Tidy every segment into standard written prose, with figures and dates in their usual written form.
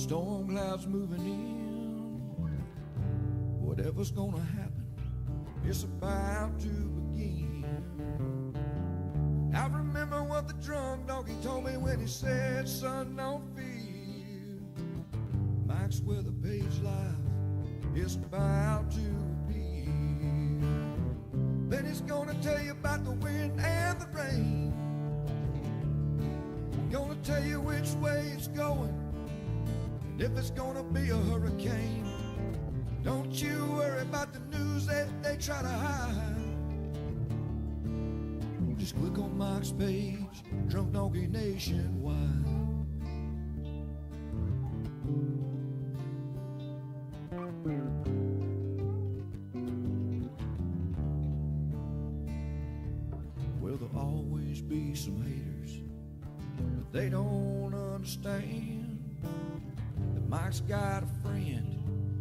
Storm clouds moving in. Whatever's gonna happen, it's about to begin. I remember what the drunk donkey told me when he said, son, don't fear. Mike's where the page life is about to be. Then he's gonna tell you about the wind and the rain. Gonna tell you which way it's going, and if it's gonna be a hurricane. Don't you worry about the news that they try to hide. Just click on Mike's page, Drunk Donkey Nationwide. Well, there'll always be some haters, but they don't understand that Mike's got a friend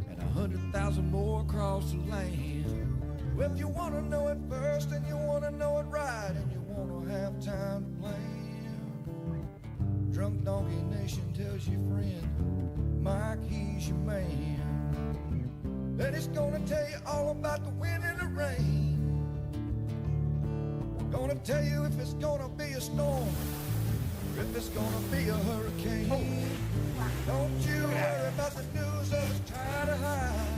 and 100,000 more across the land. Well, if you want to know it first and you want to know it right and you want to have time to plan, Drunk Donkey Nation tells your friend Mike, he's your man. Then he's gonna tell you all about the wind and the rain. Gonna tell you if it's gonna be a storm, or if it's gonna be a hurricane. Don't you worry about the news that it's trying to hide.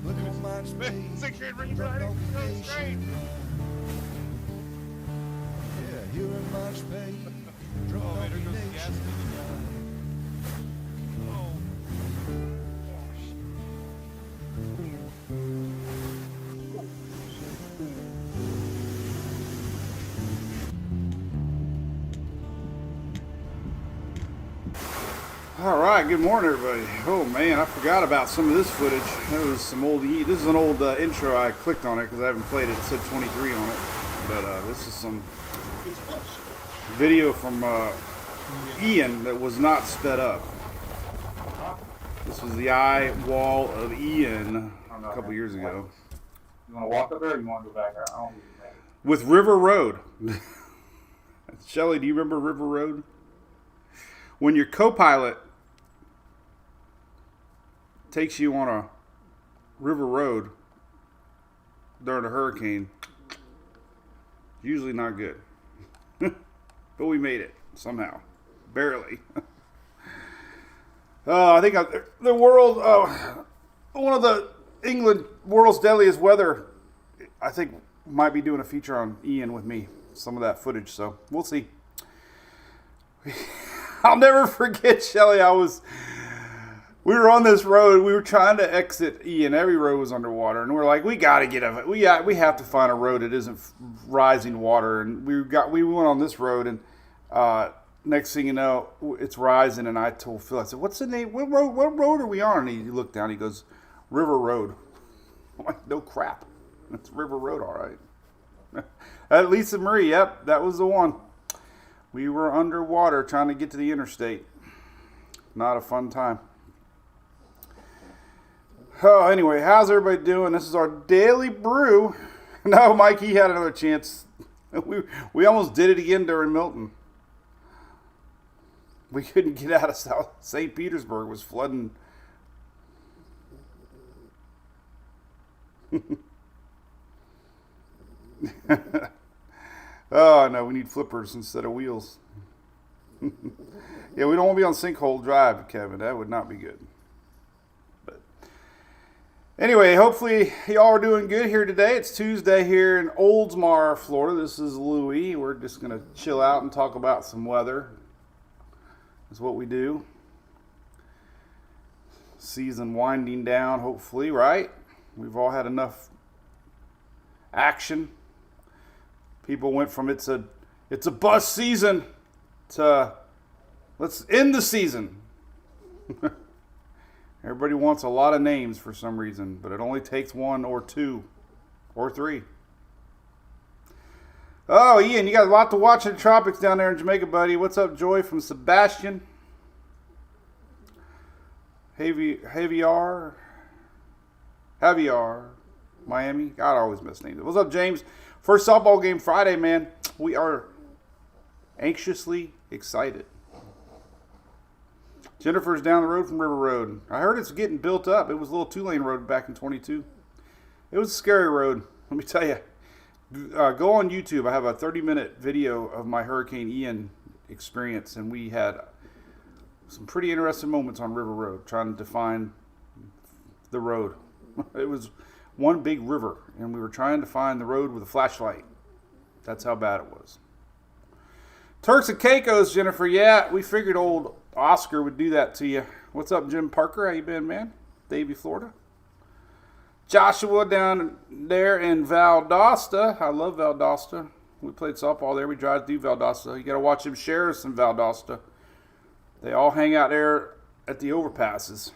Look at Mike's page, Drunk Donkey Nation. Yeah, here in Mike's page, Drunk Donkey Nation. All right, good morning, everybody. Oh man, I forgot about some of this footage. That was some old. This is an old intro. I clicked on it because I haven't played it. It said 23 on it, but this is some video from Ian that was not sped up. This was the eye wall of Ian a couple years ago. You want to walk up there or you want to go back there? I don't need to. With River Road. Shelly, do you remember River Road? When your co-pilot takes you on a river road during a hurricane, usually not good. But we made it somehow, barely. I think the world, one of the England world's deadliest weather, I think might be doing a feature on Ian with me, some of that footage. So we'll see. I'll never forget, Shelly. We were on this road. We were trying to exit Ian. Every road was underwater, and we're like, we got to get we have to find a road that isn't rising water. And we went on this road, and next thing you know, it's rising. And I told Phil, I said, "What's the name? What road are we on?" And he looked down. He goes, "River Road." I'm like, "No crap, it's River Road, all right." At Lisa Marie, yep, that was the one. We were underwater trying to get to the interstate. Not a fun time. Oh, anyway, how's everybody doing? This is our daily brew. No, Mike, he had another chance. We almost did it again during Milton. We couldn't get out of St. Petersburg. It was flooding. Oh, no, we need flippers instead of wheels. Yeah, we don't want to be on Sinkhole Drive, Kevin. That would not be good. But anyway, hopefully y'all are doing good here today. It's Tuesday here in Oldsmar, Florida. This is Louie. We're just going to chill out and talk about some weather. That's what we do. Season winding down, hopefully, right? We've all had enough action. People went from it's a bust season to let's end the season. Everybody wants a lot of names for some reason, but it only takes one or two or three. Oh, Ian, you got a lot to watch in the tropics down there in Jamaica, buddy. What's up, Joy from Sebastian? Javier, Miami. God, I always miss names. What's up, James? First softball game Friday, man. We are anxiously excited. Jennifer's down the road from River Road. I heard it's getting built up. It was a little 2-lane road back in 22. It was a scary road. Let me tell you. Go on YouTube. I have a 30-minute video of my Hurricane Ian experience, and we had some pretty interesting moments on River Road trying to define the road. It was one big river, and we were trying to find the road with a flashlight. That's how bad it was. Turks and Caicos, Jennifer. Yeah, we figured old Oscar would do that to you. What's up, Jim Parker? How you been, man? Davie, Florida. Joshua down there in Valdosta. I love Valdosta. We played softball there. We drive through Valdosta. You got to watch them sheriffs in Valdosta. They all hang out there at the overpasses.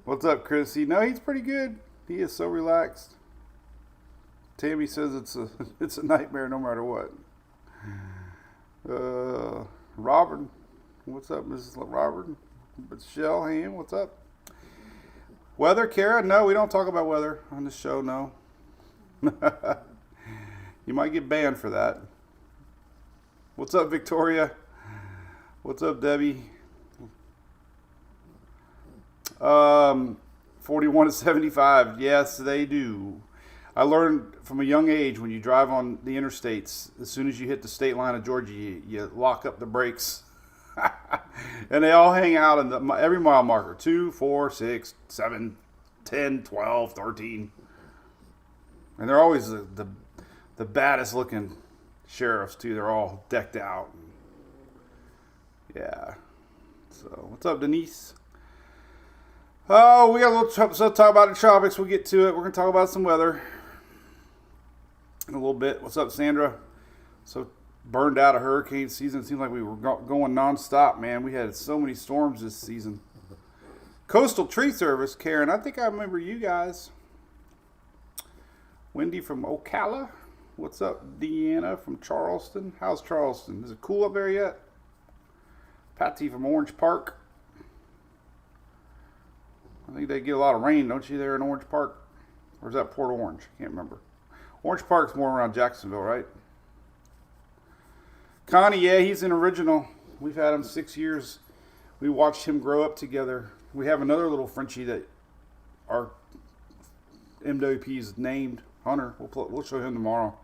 What's up, Chrissy? No, he's pretty good. He is so relaxed. Tammy says it's a nightmare no matter what. Robert, what's up, Mrs. Robert? Michelle Ham, what's up? Weather, Kara? No, we don't talk about weather on this show, no. You might get banned for that. What's up, Victoria? What's up, Debbie? 41 to 75. Yes, they do. I learned from a young age when you drive on the interstates, as soon as you hit the state line of Georgia, you lock up the brakes. And they all hang out in every mile marker. 2, 4, 6, 7, 10, 12, 13. And they're always the baddest looking sheriffs, too. They're all decked out. Yeah. So, what's up, Denise? Oh, we got a little stuff to talk about the tropics. We'll get to it. We're going to talk about some weather in a little bit. What's up, Sandra? So burned out of hurricane season. It seemed like we were going nonstop, man. We had so many storms this season. Coastal Tree Service, Karen. I think I remember you guys. Wendy from Ocala. What's up, Deanna from Charleston? How's Charleston? Is it cool up there yet? Patty from Orange Park. I think they get a lot of rain, don't you, there in Orange Park? Or is that Port Orange? I can't remember. Orange Park's more around Jacksonville, right? Connie, yeah, he's an original. We've had him 6 years. We watched him grow up together. We have another little Frenchie that our MWP is named, Hunter. We'll show him tomorrow.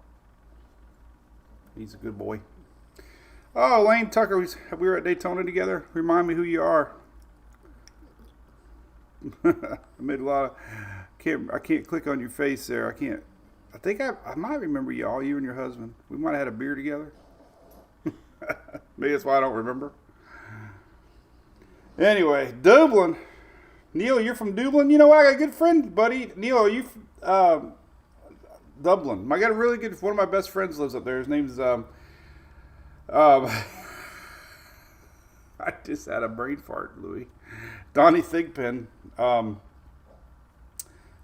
He's a good boy. Oh, Lane Tucker, we were at Daytona together. Remind me who you are. I made a lot of. I can't click on your face there. I think I might remember y'all. You and your husband. We might have had a beer together. Maybe that's why I don't remember. Anyway, Dublin. Neil, you're from Dublin. You know what? I got a good friend, buddy. Neil, are you from Dublin? I got a really good. One of my best friends lives up there. His name's I just had a brain fart, Louis. Donnie Thigpen. Oh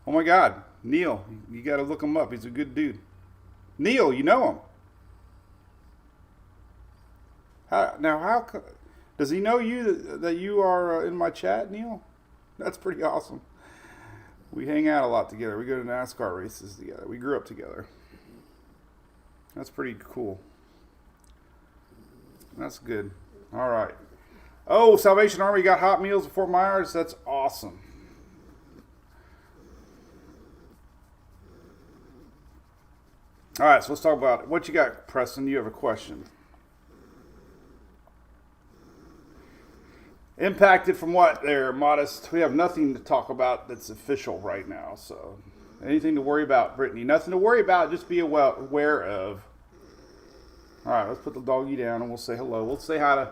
my God, Neil, you got to look him up. He's a good dude. Neil, you know him. How does he know you that you are in my chat, Neil? That's pretty awesome. We hang out a lot together. We go to NASCAR races together. We grew up together. That's pretty cool. That's good. All right. Oh, Salvation Army got hot meals at Fort Myers. That's awesome. All right, so let's talk about it. What you got, Preston? You have a question. Impacted from what there, Modest? We have nothing to talk about that's official right now. So anything to worry about, Brittany? Nothing to worry about. Just be aware of. All right, let's put the doggy down and we'll say hello. We'll say hi to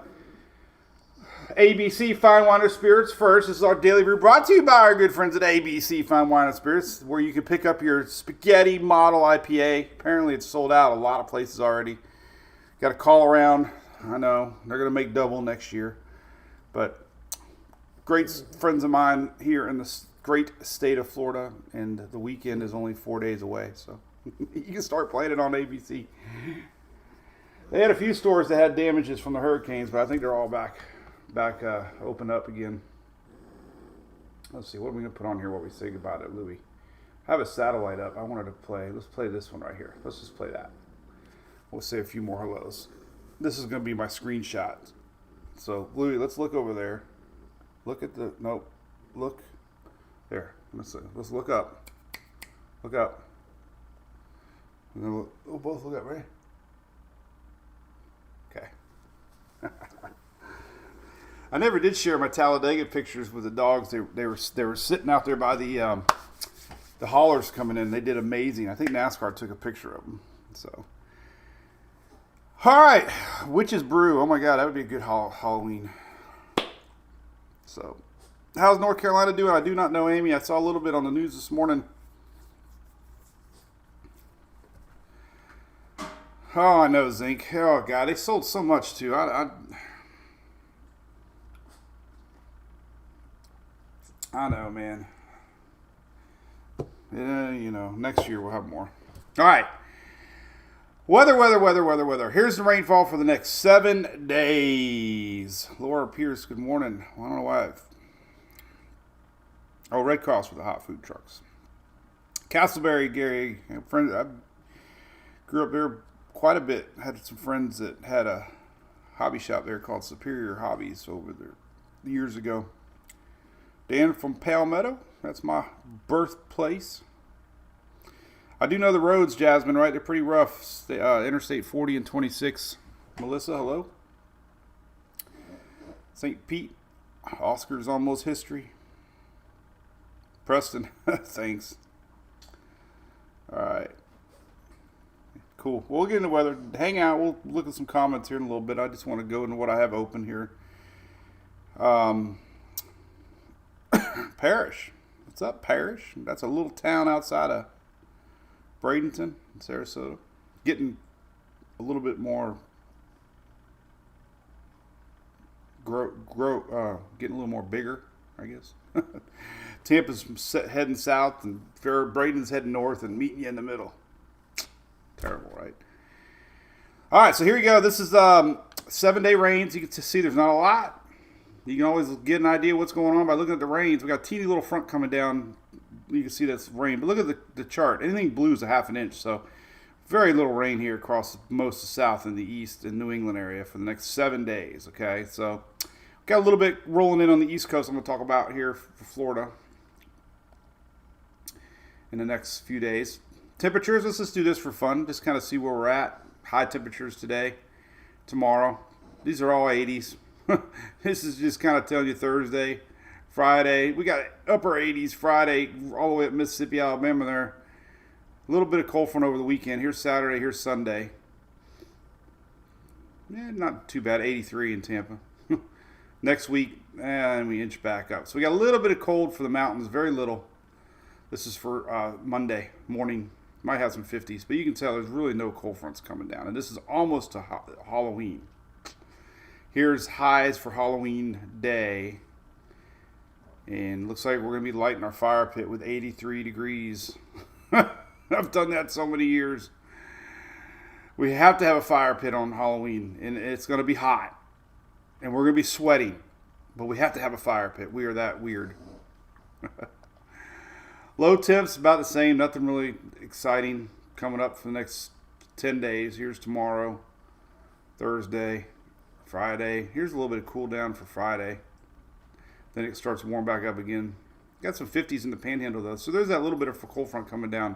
ABC Fine Wine and Spirits first. This is our daily brew brought to you by our good friends at ABC Fine Wine and Spirits, where you can pick up your spaghetti model IPA. Apparently it's sold out a lot of places already. Got to call around. I know they're going to make double next year. But great friends of mine here in the great state of Florida, and the weekend is only 4 days away. So you can start playing it on ABC. They had a few stores that had damages from the hurricanes, but I think they're all back open up again. Let's see, what are we going to put on here while we say goodbye to Louis? I have a satellite up. I wanted to play. Let's play this one right here. Let's just play that. We'll say a few more hellos. this is going to be my screenshot. So, Louis, let's look over there. Look at the, nope, look. There, let's look up. Look up. And then we'll both look up, right? Okay. I never did share my Talladega pictures with the dogs. They were sitting out there by the haulers coming in. They did amazing. I think NASCAR took a picture of them. So, all right, Witch's Brew. Oh my God, that would be a good Halloween. So, how's North Carolina doing? I do not know, Amy. I saw a little bit on the news this morning. Oh, I know, Zinc. Oh God, they sold so much too. I know, man. Yeah, you know, next year we'll have more. All right. Weather. Here's the rainfall for the next 7 days. Laura Pierce, good morning. Well, I don't know why. Oh, Red Cross with the hot food trucks. Castleberry, Gary, friend. I grew up there quite a bit. Had some friends that had a hobby shop there called Superior Hobbies over there years ago. Dan from Palmetto. That's my birthplace. I do know the roads, Jasmine, right? They're pretty rough. Interstate 40 and 26. Melissa, hello. St. Pete. Oscar's almost history. Preston, thanks. All right. Cool. We'll get into weather. Hang out. We'll look at some comments here in a little bit. I just want to go into what I have open here. Parrish. What's up, Parrish? That's a little town outside of Bradenton, Sarasota. Getting a little bit more getting a little more bigger, I guess. Tampa's heading south and Bradenton's heading north and meeting you in the middle. Terrible, right? All right, so here we go. This is 7-day rains. You can see there's not a lot. You can always get an idea what's going on by looking at the rains. We got a teeny little front coming down. You can see that's rain. But look at the chart. Anything blue is a half an inch. So very little rain here across most of the south and the east and New England area for the next 7 days. Okay, so got a little bit rolling in on the east coast I'm going to talk about here for Florida in the next few days. Temperatures, let's just do this for fun. Just kind of see where we're at. High temperatures today, tomorrow. These are all 80s. This is just kind of telling you Thursday, Friday. We got upper 80s Friday all the way up Mississippi, Alabama there. A little bit of cold front over the weekend. Here's Saturday, here's Sunday. Not too bad, 83 in Tampa. Next week, and we inch back up. So we got a little bit of cold for the mountains, very little. This is for Monday morning. Might have some 50s, but you can tell there's really no cold fronts coming down. And this is almost to Halloween. Here's highs for Halloween day. And looks like we're going to be lighting our fire pit with 83 degrees. I've done that so many years. We have to have a fire pit on Halloween, and it's going to be hot. And we're going to be sweating. But we have to have a fire pit. We are that weird. Low temps, about the same. Nothing really exciting coming up for the next 10 days. Here's tomorrow, Thursday, Friday. Here's a little bit of cool down for Friday. Then it starts to warm back up again. Got some 50s in the panhandle, though. So there's that little bit of a cold front coming down.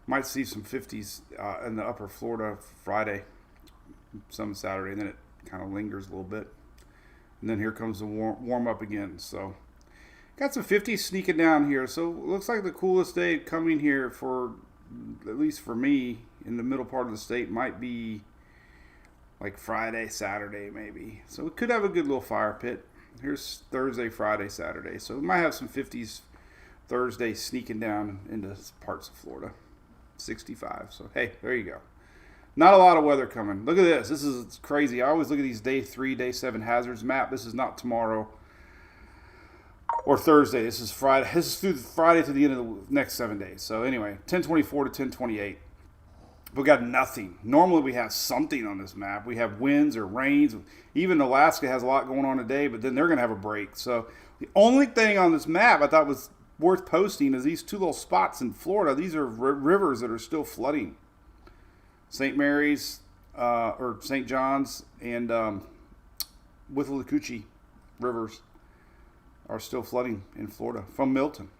Might see some 50s in the upper Florida Friday, some Saturday. And then it kind of lingers a little bit. And then here comes the warm up again. So got some 50s sneaking down here. So looks like the coolest day coming here for, at least for me, in the middle part of the state might be like Friday, Saturday maybe. So we could have a good little fire pit. Here's Thursday, Friday, Saturday. So we might have some 50s Thursday sneaking down into parts of Florida. 65. So hey, there you go. Not a lot of weather coming. Look at this. This is crazy. I always look at these day 3, day 7 hazards map. This is not tomorrow or Thursday. This is Friday. This is through Friday to the end of the next 7 days. So anyway, 1024 to 1028. We got nothing. Normally we have something on this map. We have winds or rains. Even Alaska has a lot going on today, but then they're going to have a break. So the only thing on this map I thought was worth posting is these two little spots in Florida. These are rivers that are still flooding. St. Mary's, or St. John's, and Withlacoochee rivers are still flooding in Florida from Milton.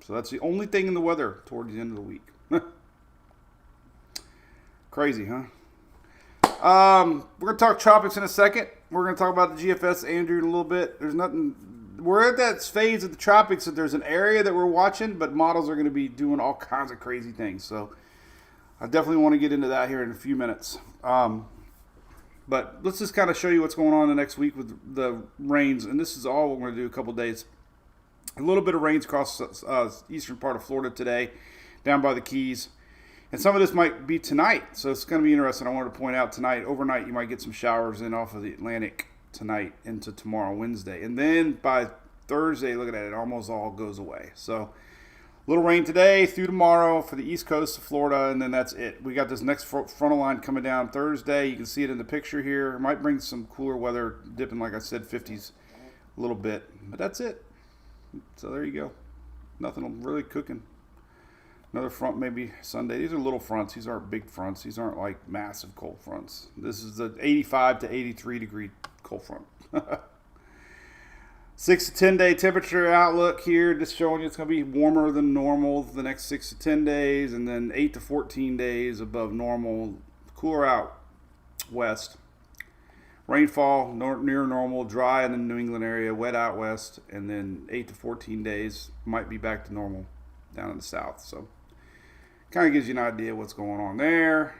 So that's the only thing in the weather toward the end of the week. Crazy, huh? We're going to talk Tropics in a second. We're going to talk about the GFS Andrew in a little bit. There's nothing. We're at that phase of the Tropics that there's an area that we're watching, but models are going to be doing all kinds of crazy things. So I definitely want to get into that here in a few minutes. But let's just kind of show you what's going on the next week with the rains. And this is all we're going to do a couple days. A little bit of rains across eastern part of Florida today, down by the Keys. And some of this might be tonight, so it's going to be interesting. I wanted to point out tonight, overnight, you might get some showers in off of the Atlantic tonight into tomorrow, Wednesday. And then by Thursday, look at that, it almost all goes away. So a little rain today through tomorrow for the east coast of Florida, and then that's it. We got this next frontal line coming down Thursday. You can see it in the picture here. It might bring some cooler weather, dipping, like I said, 50s a little bit. But that's it. So there you go. Nothing really cooking. Another front maybe Sunday. These are little fronts. These aren't big fronts. These aren't like massive cold fronts. This is the 85 to 83 degree cold front. 6 to 10 day temperature outlook here. Just showing you it's going to be warmer than normal the next 6 to 10 days. And then 8 to 14 days above normal. Cooler out west. Rainfall near normal. Dry in the New England area. Wet out west. And then 8 to 14 days might be back to normal down in the south. So kind of gives you an idea what's going on there.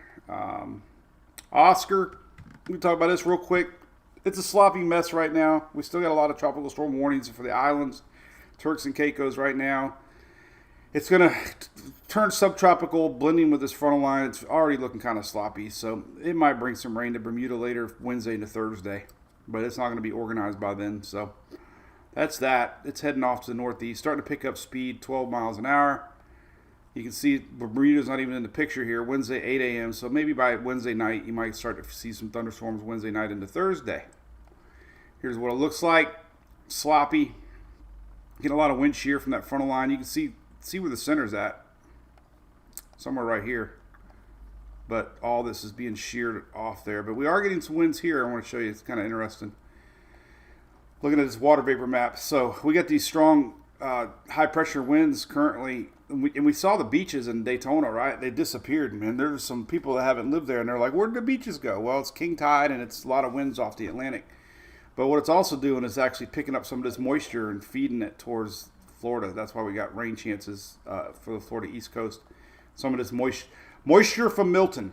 Oscar, we can talk about this real quick. It's a sloppy mess right now. We still got a lot of tropical storm warnings for the islands, Turks and Caicos right now. It's going to turn subtropical, blending with this frontal line. It's already looking kind of sloppy, so it might bring some rain to Bermuda later, Wednesday into Thursday, but it's not going to be organized by then. So that's that. It's heading off to the northeast, starting to pick up speed, 12 miles an hour. You can see Bermuda's not even in the picture here. Wednesday, 8 a.m. So maybe by Wednesday night, you might start to see some thunderstorms Wednesday night into Thursday. Here's what it looks like. Sloppy. Get a lot of wind shear from that frontal line. You can see where the center's at. Somewhere right here. But all this is being sheared off there. But we are getting some winds here. I want to show you. It's kind of interesting. Looking at this water vapor map. So we got these strong high pressure winds currently. And we saw the beaches in Daytona, right? They disappeared, man. There's some people that haven't lived there, and they're like, where did the beaches go? Well, it's king tide, and it's a lot of winds off the Atlantic. But what it's also doing is actually picking up some of this moisture and feeding it towards Florida. That's why we got rain chances for the Florida East Coast. Some of this moisture from Milton.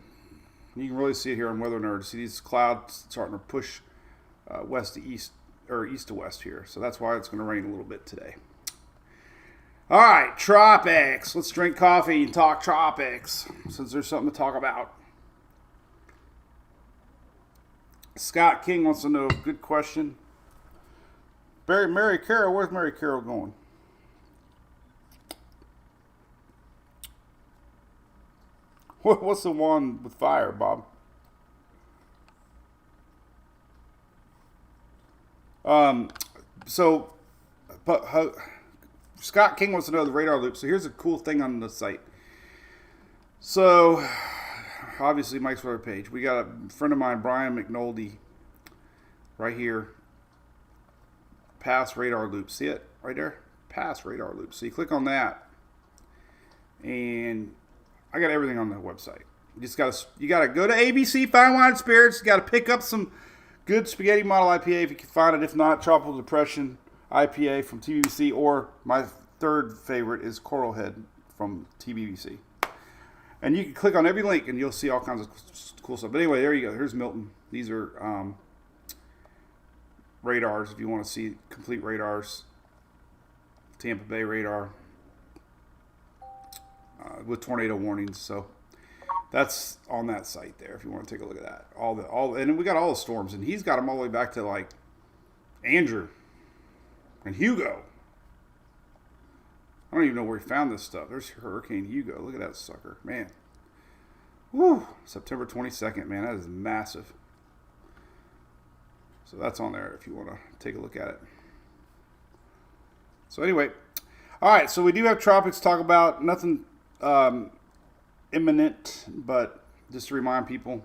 You can really see it here on Weather Nerd. See these clouds starting to push west to east, or east to west here. So that's why it's going to rain a little bit today. All right, Tropics. Let's drink coffee and talk Tropics, since there's something to talk about. Scott King wants to know, good question. Mary Carroll, where's Mary Carroll going? What's the one with fire, Bob? Scott King wants to know the radar loop. So here's a cool thing on the site. So obviously Mike's weather page. We got a friend of mine, Brian McNulty, right here. Pass radar loop. See it right there? Pass radar loop. So you click on that, and I got everything on the website. You gotta go to ABC Fine Wine Spirits. You gotta pick up some good spaghetti model IPA if you can find it. If not, Tropical Depression IPA from TBBC, or my third favorite is Coral Head from TBBC. And you can click on every link and you'll see all kinds of cool stuff. But anyway, there you go. Here's Milton. These are radars if you want to see complete radars. Tampa Bay radar with tornado warnings. So that's on that site there if you want to take a look at that. And we got all the storms, and he's got them all the way back to like Andrew and Hugo. I don't even know where he found this stuff. There's Hurricane Hugo. Look at that sucker. Man. Woo. September 22nd, man. That is massive. So that's on there if you want to take a look at it. So anyway. All right. So we do have Tropics to talk about. Nothing imminent, but just to remind people.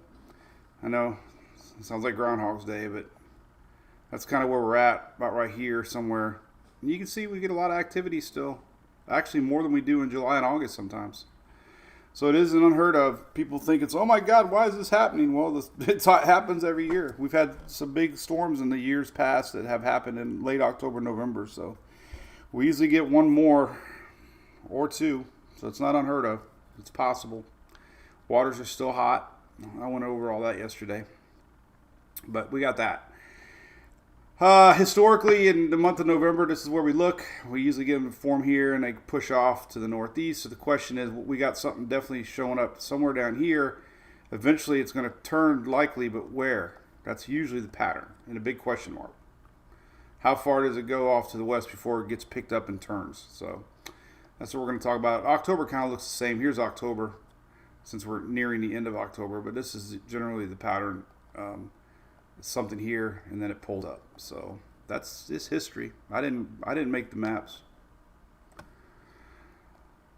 I know it sounds like Groundhog's Day, but that's kind of where we're at, about right here somewhere. And you can see we get a lot of activity still. Actually, more than we do in July and August sometimes. So it isn't unheard of. People think it's, oh my God, why is this happening? Well, it happens every year. We've had some big storms in the years past that have happened in late October, November. So we usually get one more or two. So it's not unheard of. It's possible. Waters are still hot. I went over all that yesterday. But we got that. Historically, in the month of November, this is where we look. We usually get them to form here, and they push off to the northeast. So the question is, we got something definitely showing up somewhere down here. Eventually, it's going to turn likely, but where? That's usually the pattern, and a big question mark. How far does it go off to the west before it gets picked up and turns? So that's what we're going to talk about. October kind of looks the same. Here's October, since we're nearing the end of October, but this is generally the pattern. Something here, and then it pulled up. So that's just history. I didn't make the maps.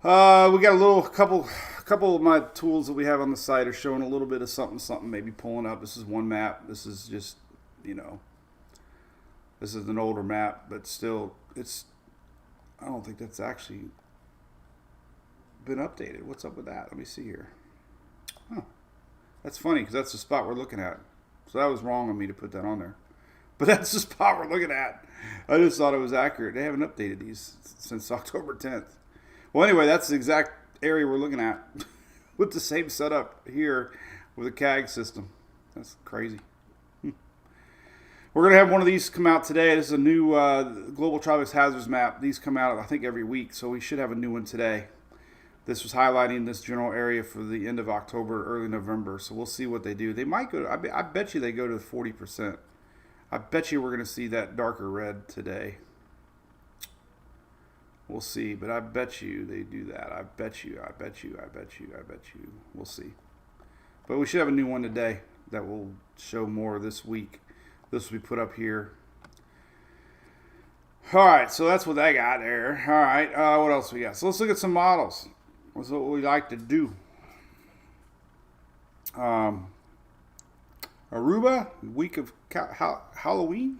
We got a couple of my tools that we have on the site are showing a little bit of something maybe pulling up. This is one map. This is just, this is an older map, but still, I don't think that's actually been updated. What's up with that? Let me see here. Huh. That's funny because that's the spot we're looking at. So that was wrong of me to put that on there. But that's the spot we're looking at. I just thought it was accurate. They haven't updated these since October 10th. Well, anyway, that's the exact area we're looking at with the same setup here with a CAG system. That's crazy. We're going to have one of these come out today. This is a new Global Tropics Hazards map. These come out, I think, every week. So we should have a new one today. This was highlighting this general area for the end of October, early November. So we'll see what they do. They might go to, I bet you they go to 40%. I bet you we're going to see that darker red today. We'll see, but I bet you they do that. I bet you. We'll see. But we should have a new one today that will show more this week. This will be put up here. All right, so that's what I got there. All right, what else we got? So let's look at some models. That's what we like to do. Aruba, week of Halloween.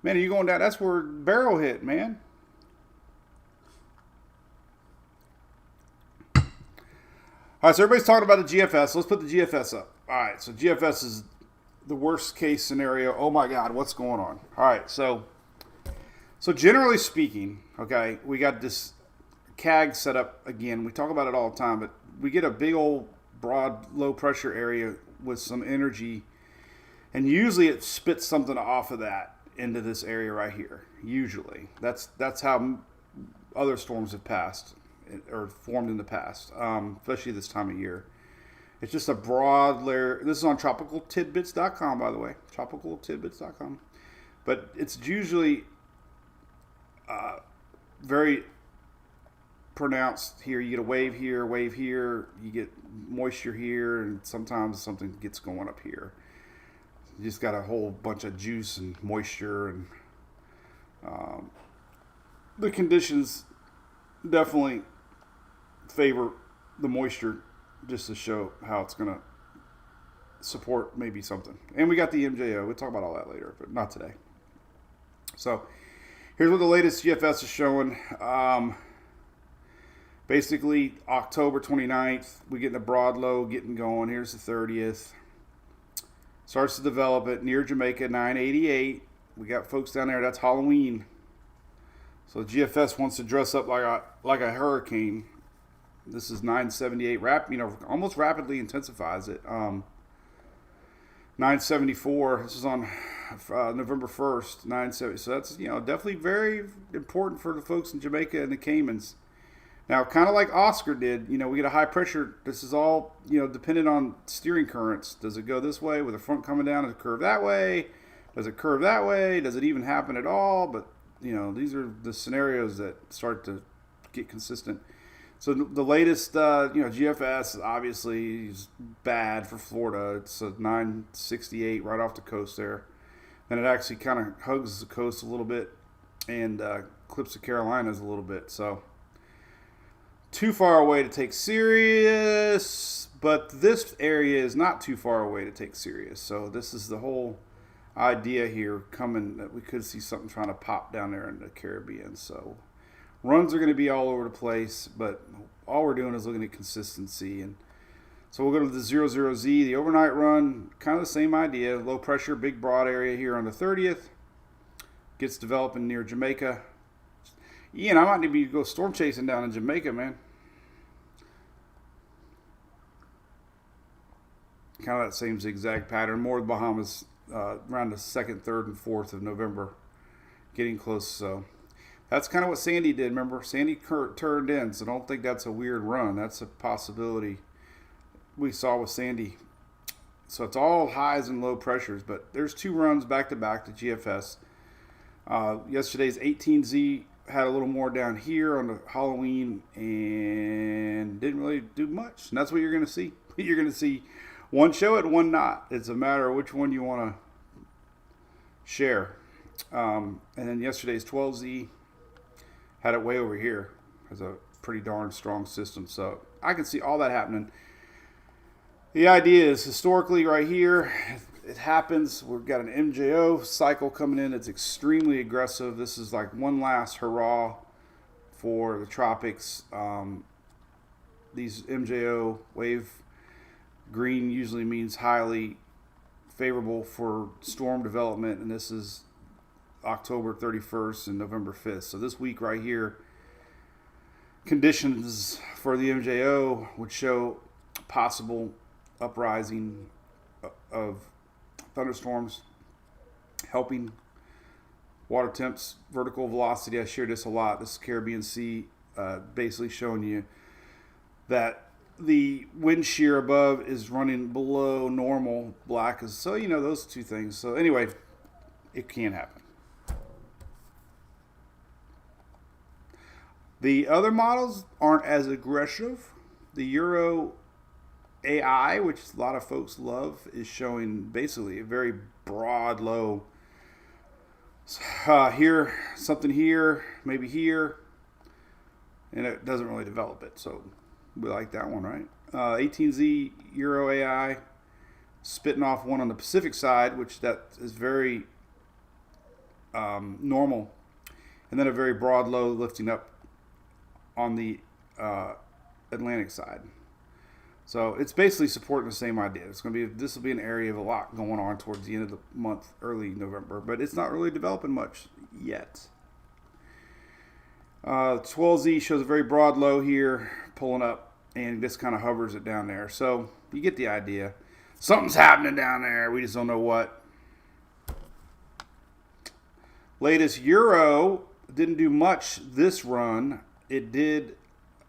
Man, are you going down? That's where Barrel hit, man. All right, so everybody's talking about the GFS. Let's put the GFS up. All right, so GFS is the worst case scenario. Oh my God, what's going on? All right, so generally speaking, okay, we got this CAG set up again. We talk about it all the time, but we get a big old broad low pressure area with some energy, and usually it spits something off of that into this area right here. Usually that's how other storms have passed or formed in the past, especially this time of year. It's just a broad layer. This is on tropicaltidbits.com, by the way, tropicaltidbits.com, but it's usually very pronounced here. You get a wave here, you get moisture here, and sometimes something gets going up here. You just got a whole bunch of juice and moisture, and the conditions definitely favor the moisture, just to show how it's going to support maybe something. And we got the MJO. We'll talk about all that later, but not today. So here's what the latest GFS is showing. Basically, October 29th, we get the broad low getting going. Here's the 30th. Starts to develop it near Jamaica, 988. We got folks down there. That's Halloween. So GFS wants to dress up like a hurricane. This is 978. Almost rapidly intensifies it. 974. This is on November 1st, 970. So that's definitely very important for the folks in Jamaica and the Caymans. Now, kind of like Oscar did, we get a high pressure. This is all, dependent on steering currents. Does it go this way with the front coming down? Does it curve that way? Does it curve that way? Does it even happen at all? But, these are the scenarios that start to get consistent. So the latest, GFS obviously is bad for Florida. It's a 968 right off the coast there. And it actually kind of hugs the coast a little bit and clips the Carolinas a little bit. So too far away to take serious, but this area is not too far away to take serious. So this is the whole idea here coming, that we could see something trying to pop down there in the Caribbean. So runs are going to be all over the place, but all we're doing is looking at consistency. And so we'll go to the 00Z, the overnight run, kind of the same idea. Low pressure, big broad area here on the 30th. Gets developing near Jamaica. Ian, I might need to go storm chasing down in Jamaica, man. Kind of that same zigzag pattern. More of the Bahamas around the 2nd, 3rd, and 4th of November. Getting close, so. That's kind of what Sandy did, remember? Sandy turned in, so don't think that's a weird run. That's a possibility we saw with Sandy. So it's all highs and low pressures, but there's 2 runs back-to-back to GFS. Yesterday's 18Z had a little more down here on the Halloween and didn't really do much. And that's what you're going to see. You're going to see one show it, one not. It's a matter of which one you want to share. And then yesterday's 12Z had it way over here. Has a pretty darn strong system. So I can see all that happening. The idea is historically right here, it happens. We've got an MJO cycle coming in. It's extremely aggressive. This is like one last hurrah for the tropics. These MJO wave green usually means highly favorable for storm development, and this is October 31st and November 5th. So this week right here, conditions for the MJO would show possible uprising of thunderstorms, helping water temps, vertical velocity. I share this a lot. This is Caribbean Sea, basically showing you that the wind shear above is running below normal. Black is, so you know those 2 things. So anyway, it can happen. The other models aren't as aggressive. The Euro AI, which a lot of folks love, is showing basically a very broad low. Here, something here, maybe here, and it doesn't really develop it. So we like that one, right? 18Z Euro AI, spitting off one on the Pacific side, which that is very normal, and then a very broad low lifting up on the Atlantic side. So it's basically supporting the same idea. This will be an area of a lot going on towards the end of the month, early November, but it's not really developing much yet. 12Z shows a very broad low here, pulling up, and this kind of hovers it down there. So you get the idea. Something's happening down there. We just don't know what. Latest Euro didn't do much this run. It did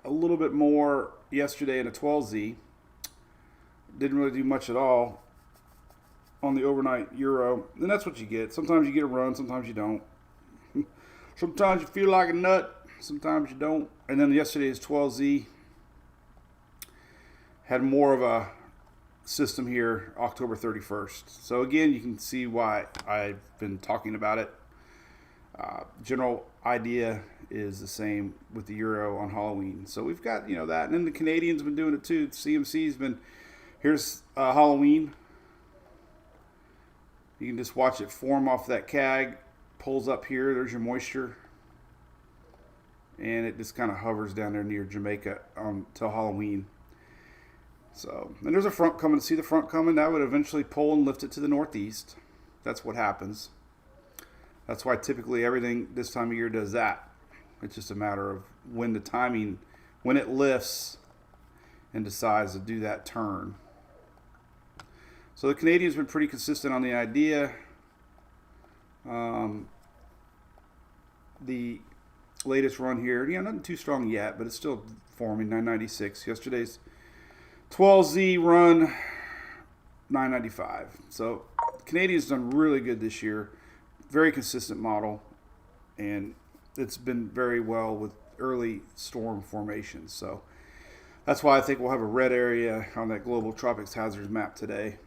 a little bit more yesterday in a 12Z. Didn't really do much at all on the overnight Euro. And that's what you get. Sometimes you get a run, sometimes you don't. Sometimes you feel like a nut, sometimes you don't. And then yesterday's 12Z had more of a system here, October 31st. So again, you can see why I've been talking about it. General idea is the same with the Euro on Halloween. So we've got, that. And then the Canadians have been doing it too. CMC's been, here's Halloween. You can just watch it form off that CAG. Pulls up here. There's your moisture. And it just kind of hovers down there near Jamaica till Halloween. So, and there's a front coming. See the front coming? That would eventually pull and lift it to the northeast. That's what happens. That's why typically everything this time of year does that. It's just a matter of when the timing, when it lifts and decides to do that turn. So the Canadians have been pretty consistent on the idea. The latest run here, nothing too strong yet, but it's still forming, 996. Yesterday's 12Z run, 995. So Canadians done really good this year. Very consistent model, and it's been very well with early storm formations. So that's why I think we'll have a red area on that global tropics hazards map today.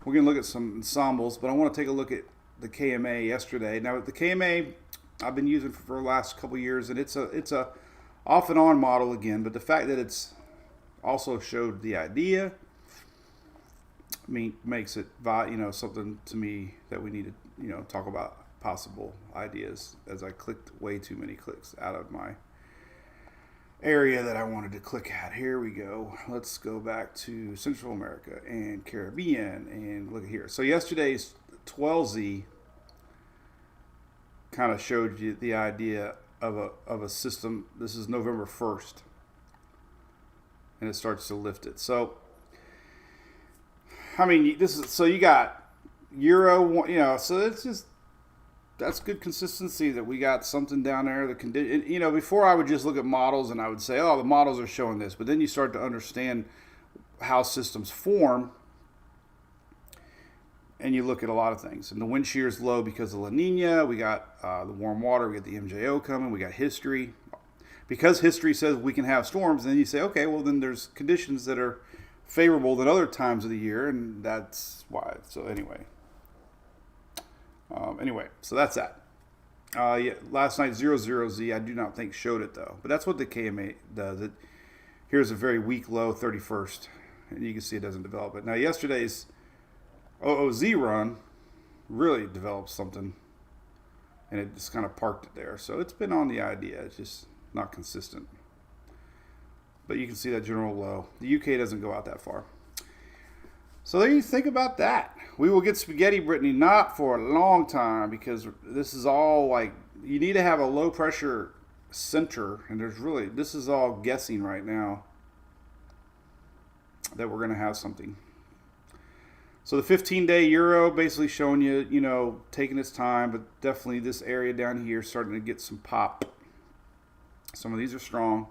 We're going to look at some ensembles, but I want to take a look at the KMA yesterday. Now, the KMA I've been using for the last couple of years, and it's a off and on model again. But the fact that it's also showed the idea, makes it something to me that we need to talk about possible ideas. As I clicked way too many clicks out of my area that I wanted to click at. Here we go. Let's go back to Central America and Caribbean and look at here. So yesterday's 12Z kind of showed you the idea of a system. This is November 1st, and it starts to lift it. So I mean, so you got Euro, so it's just, that's good consistency that we got something down there. The condition, before I would just look at models and I would say, oh, the models are showing this, but then you start to understand how systems form, and you look at a lot of things. And the wind shear is low because of La Nina. We got the warm water. We got the MJO coming. We got history. Because history says we can have storms, then you say, okay, well then there's conditions that are favorable than other times of the year, and that's why. So anyway, so that's that. Yeah, last night 00Z I do not think showed it though, but that's what the KMA does. Here's a very weak low 31st, and you can see it doesn't develop it. Now yesterday's OOZ run really developed something, and it just kind of parked it there. So it's been on the idea. It's just not consistent. But you can see that general low. The UK doesn't go out that far. So there you think about that. We will get spaghetti, Brittany, not for a long time, because this is all like, you need to have a low pressure center, and this is all guessing right now that we're going to have something. So the 15-day Euro basically showing you, taking its time, but definitely this area down here starting to get some pop. Some of these are strong.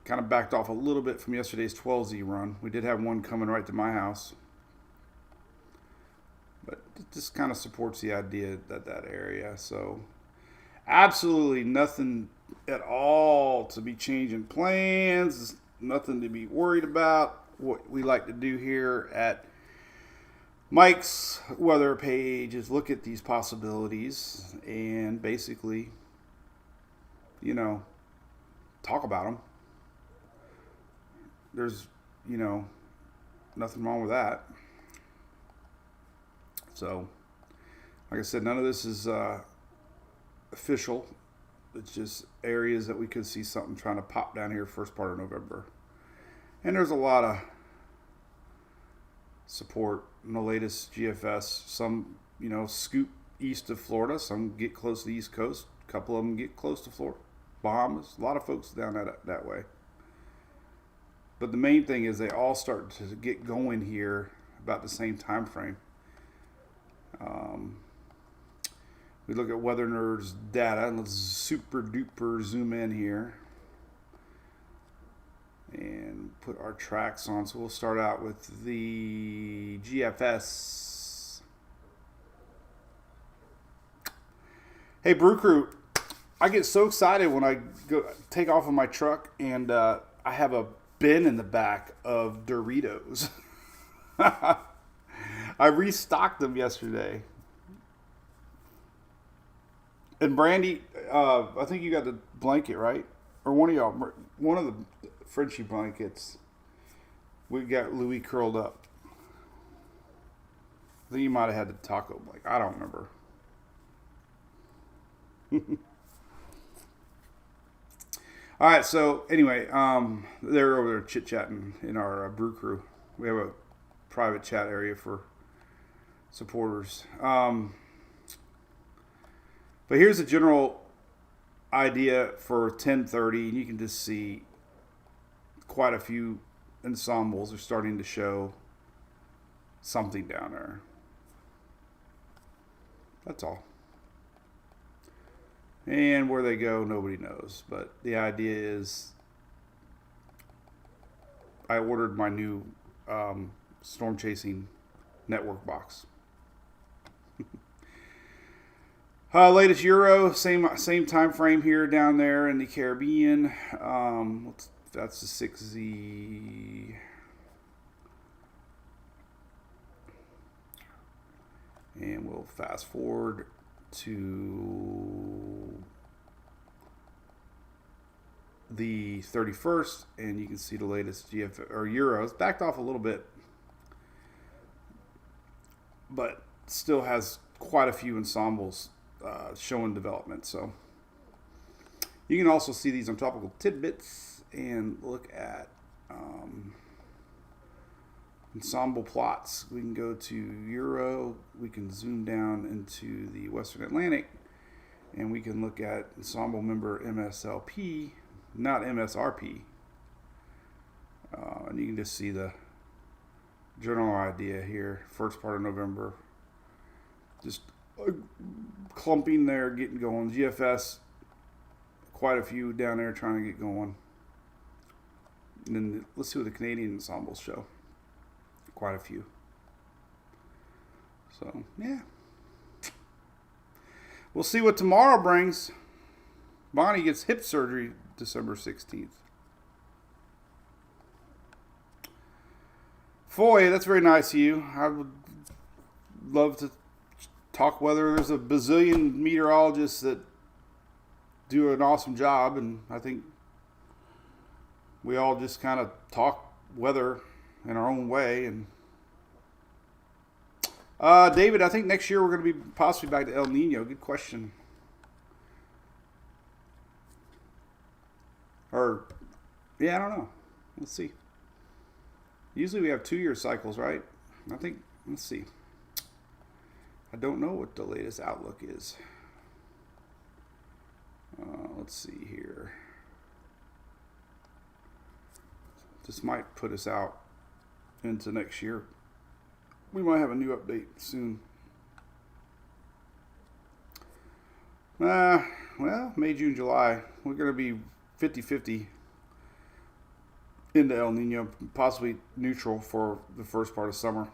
Kind of backed off a little bit from yesterday's 12Z run. We did have one coming right to my house. But it just kind of supports the idea that area. So absolutely nothing at all to be changing plans. Nothing to be worried about. What we like to do here at Mike's weather page is look at these possibilities and basically, talk about them. There's, nothing wrong with that. So, like I said, none of this is official. It's just areas that we could see something trying to pop down here first part of November. And there's a lot of support in the latest GFS. Some, scoop east of Florida. Some get close to the East Coast. A couple of them get close to Florida. Bahamas. A lot of folks down that way. But the main thing is they all start to get going here about the same time frame. We look at Weather Nerds data, and let's super duper zoom in here and put our tracks on. So we'll start out with the GFS. Hey, Brew Crew, I get so excited when I go take off of my truck and I have a bin in the back of Doritos. I restocked them yesterday. And Brandy, I think you got the blanket, right? Or one of y'all, one of the Frenchie blankets. We got Louis curled up. I think you might have had the taco blanket. I don't remember. All right, so anyway, they're over there chit-chatting in our Brew Crew. We have a private chat area for supporters. But here's a general idea for 10:30, and you can just see quite a few ensembles are starting to show something down there. That's all. And where they go, nobody knows. But the idea is I ordered my new storm chasing network box. Latest Euro, same time frame here down there in the Caribbean. That's the 6Z. And we'll fast forward to the 31st, and you can see the latest Euro. It's backed off a little bit, but still has quite a few ensembles showing development. So you can also see these on Topical Tidbits and look at ensemble plots. We can go to Euro, we can zoom down into the Western Atlantic, and we can look at ensemble member MSLP, not MSRP. And you can just see the general idea here. First part of November, just clumping there, getting going. GFS, quite a few down there trying to get going. And then let's see what the Canadian ensembles show. Quite a few. So, yeah. We'll see what tomorrow brings. Bonnie gets hip surgery December 16th. Foy, that's very nice of you. I would love to talk weather. There's a bazillion meteorologists that do an awesome job, and I think we all just kind of talk weather in our own way. And David, I think next year we're going to be possibly back to El Nino. Good question. Or, yeah, I don't know. Let's see. Usually we have 2-year cycles, right? I think, let's see. I don't know what the latest outlook is. Let's see here. This might put us out into next year. We might have a new update soon. Well, May, June, July. We're going to be 50-50 into El Nino, possibly neutral for the first part of summer.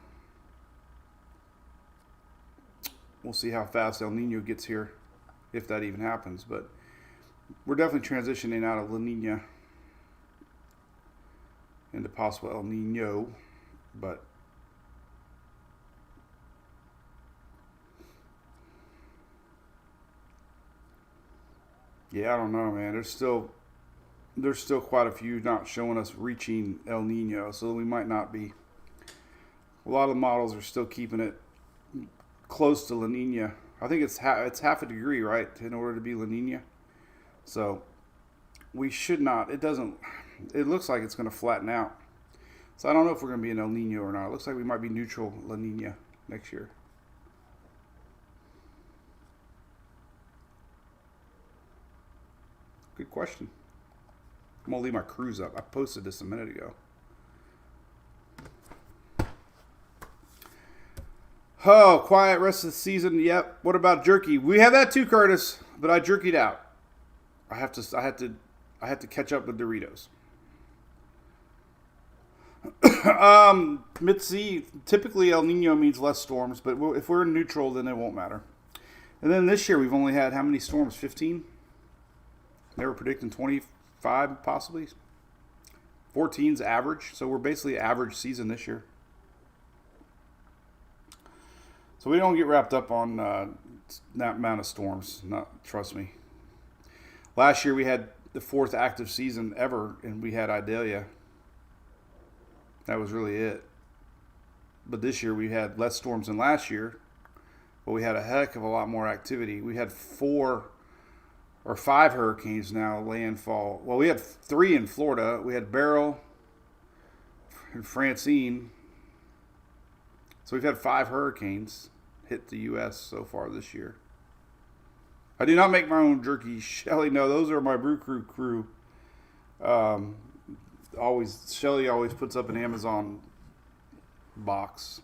We'll see how fast El Nino gets here, if that even happens. But we're definitely transitioning out of La Nina into possible El Nino. But yeah, I don't know, man. There's still quite a few not showing us reaching El Nino, so we might not be. A lot of models are still keeping it close to La Nina. I think it's half a degree, right, in order to be La Nina. So we should not. It looks like it's going to flatten out. So I don't know if we're going to be in El Nino or not. It looks like we might be neutral La Nina next year. Good question. I'm going to leave my cruise up. I posted this a minute ago. Oh, quiet rest of the season. Yep. What about jerky? We have that too, Curtis. But I jerkied out. I had to catch up with Doritos. Mitzi, typically El Nino means less storms, but if we're in neutral, then it won't matter. And then this year we've only had how many storms? 15? They were predicting 25 possibly. 14's average, so we're basically average season this year. So we don't get wrapped up on that amount of storms. Trust me. Last year we had the 4th active season ever, and we had Idalia. That was really it. But this year we had less storms than last year, but we had a heck of a lot more activity. We had 4 or 5 hurricanes now landfall. Well, we had 3 in Florida. We had Beryl and Francine. So we've had 5 hurricanes hit the U.S. so far this year. I do not make my own jerky. Shelly, no, those are my Brew crew. Shelly always puts up an Amazon box.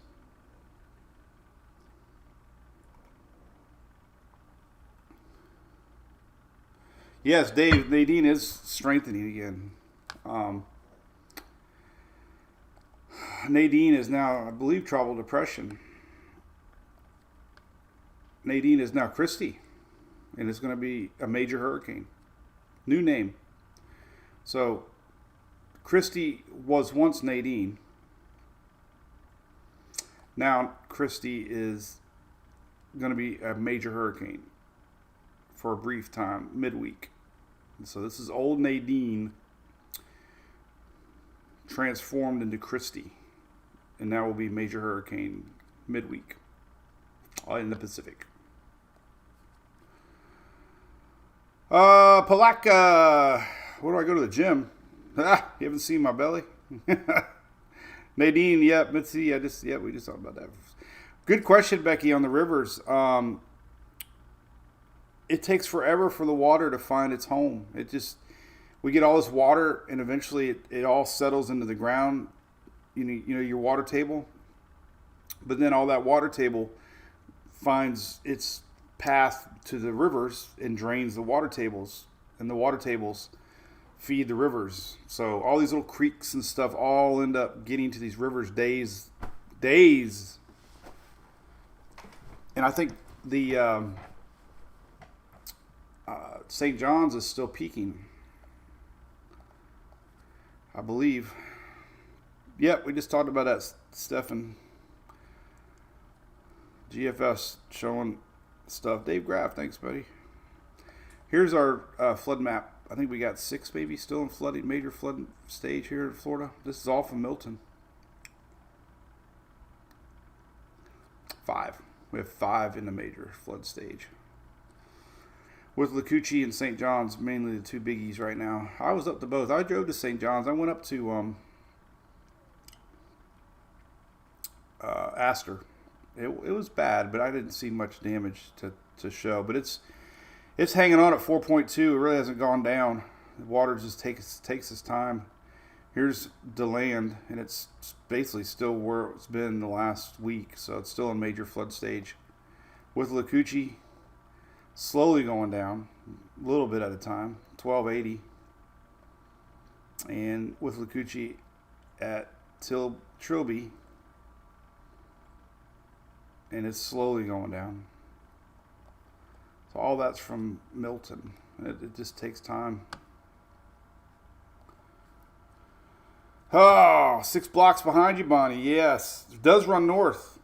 Yes, Dave, Nadine is strengthening again. Nadine is now, I believe, tropical depression. Nadine is now Christy, and it's going to be a major hurricane. New name. So, Christy was once Nadine. Now, Christy is going to be a major hurricane for a brief time, midweek. So this is old Nadine transformed into Christy, and now will be major hurricane midweek in the Pacific. Palaka, where do I go to the gym? You haven't seen my belly? Nadine, yep, Mitzi, we just talked about that. Good question, Becky, on the rivers. It takes forever for the water to find its home. We get all this water, and eventually it all settles into the ground, you know, your water table. But then all that water table finds its path to the rivers and drains the water tables, and the water tables feed the rivers. So all these little creeks and stuff all end up getting to these rivers days. And I think the St. John's is still peaking, I believe. Yep, we just talked about that, Stefan. GFS showing stuff. Dave Graff, thanks, buddy. Here's our flood map. I think we got 6 maybe still in flooding, major flood stage here in Florida. This is all from Milton. 5. We have 5 in the major flood stage. With Lacucci and St. John's mainly the 2 biggies right now. I was up to both. I drove to St. John's. I went up to Astor. It was bad, but I didn't see much damage to show. But it's hanging on at 4.2. It really hasn't gone down. The water just takes its time. Here's DeLand, and it's basically still where it's been the last week. So it's still in major flood stage. With Lacucci, slowly going down, a little bit at a time, 1280. And with Lacucci at Trilby, and it's slowly going down. So all that's from Milton. It just takes time. Oh, 6 blocks behind you, Bonnie. Yes, it does run north.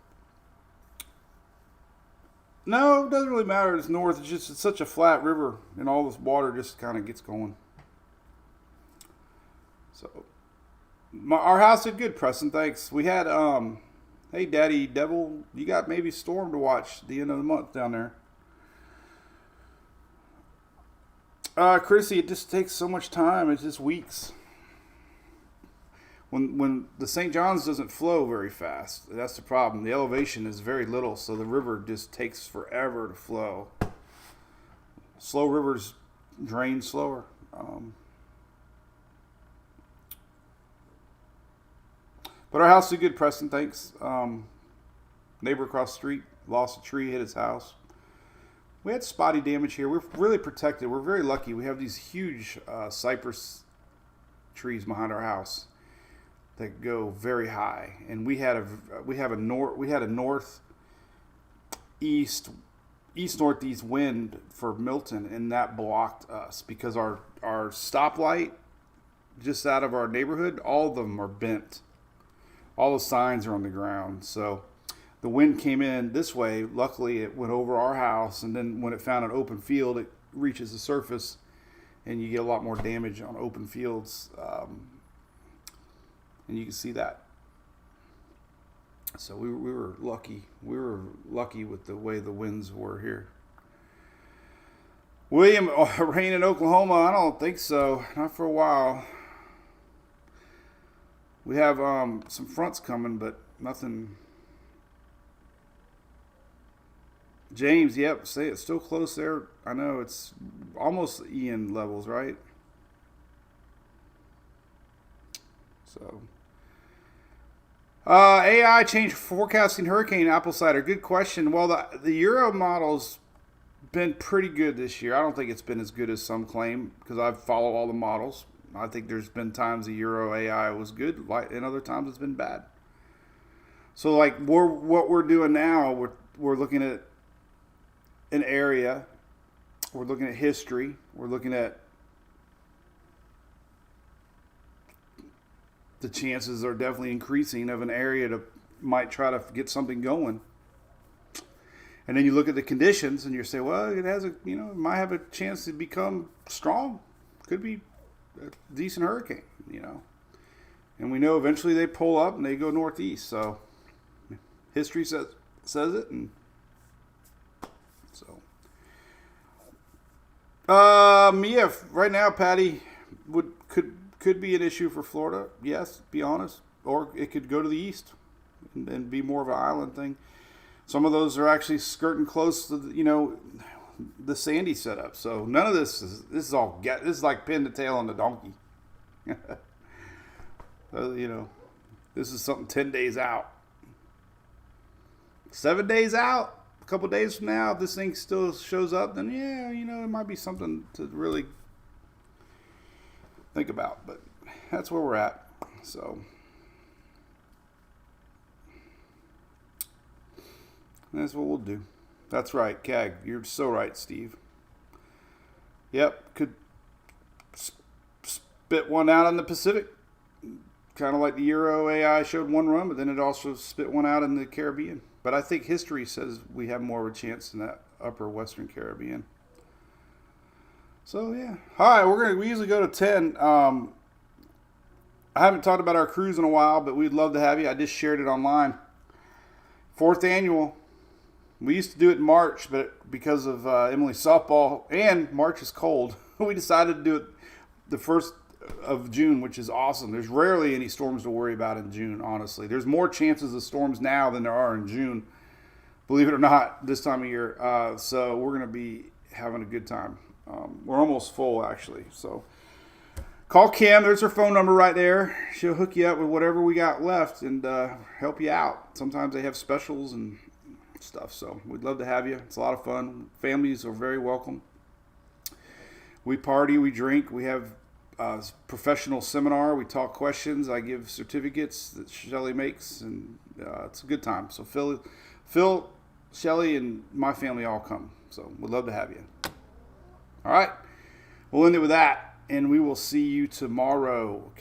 No, it doesn't really matter. It's north. It's such a flat river, and all this water just kind of gets going. So, our house did good, Preston. Thanks. We had hey, Daddy Devil, you got maybe Storm to watch the end of the month down there. Chrissy, it just takes so much time. It's just weeks. When the St. John's doesn't flow very fast, that's the problem. The elevation is very little, so the river just takes forever to flow. Slow rivers drain slower. But our house did good, Preston. Thanks. Neighbor across the street lost a tree, hit his house. We had spotty damage here. We're really protected. We're very lucky. We have these huge cypress trees behind our house that go very high, and we had a northeast wind for Milton, and that blocked us because our stoplight just out of our neighborhood, all of them are bent. All the signs are on the ground. So the wind came in this way. Luckily, it went over our house, and then when it found an open field, it reaches the surface, and you get a lot more damage on open fields. And you can see that. So we were lucky. We were lucky with the way the winds were here. William, rain in Oklahoma? I don't think so. Not for a while. We have some fronts coming, but nothing. James, yep, say it's still close there. I know it's almost Ian levels, right? So, AI change forecasting hurricane apple cider. Good question. Well, the Euro model's been pretty good this year. I don't think it's been as good as some claim because I've followed all the models. I think there's been times the Euro AI was good, and other times it's been bad. So, like, what we're doing now, we're looking at an area, we're looking at history, we're looking at the chances are definitely increasing of an area to might try to get something going. And then you look at the conditions and you say, well, it has it might have a chance to become strong. Could be a decent hurricane, And we know eventually they pull up and they go northeast. So history says it, and so. Yeah, right now, Patty could be an issue for Florida. Yes, be honest, or it could go to the east and be more of an island thing. Some of those are actually skirting close to the Sandy setup. So none of this is like pin the tail on the donkey. This is something 10 days out, 7 days out. A couple days from now, if this thing still shows up, then it might be something to really think about. But that's where we're at. So that's what we'll do. That's right, CAG. You're so right, Steve. Yep, could spit one out in the Pacific. Kind of like the Euro AI showed one run, but then it also spit one out in the Caribbean. But I think history says we have more of a chance in that upper Western Caribbean. So, yeah. All right, we usually go to 10. I haven't talked about our cruise in a while, but we'd love to have you. I just shared it online. 4th annual. We used to do it in March, but because of Emily's softball and March is cold, we decided to do it the 1st of June, which is awesome. There's rarely any storms to worry about in June, honestly. There's more chances of storms now than there are in June, believe it or not, this time of year. So we're going to be having a good time. We're almost full, actually. So call Kim. There's her phone number right there. She'll hook you up with whatever we got left and help you out. Sometimes they have specials and stuff. So we'd love to have you. It's a lot of fun. Families are very welcome. We party, we drink, we have professional seminar. We talk questions. I give certificates that Shelly makes, and it's a good time. So Phil, Shelly, and my family all come. So we'd love to have you. All right, we'll end it with that, and we will see you tomorrow.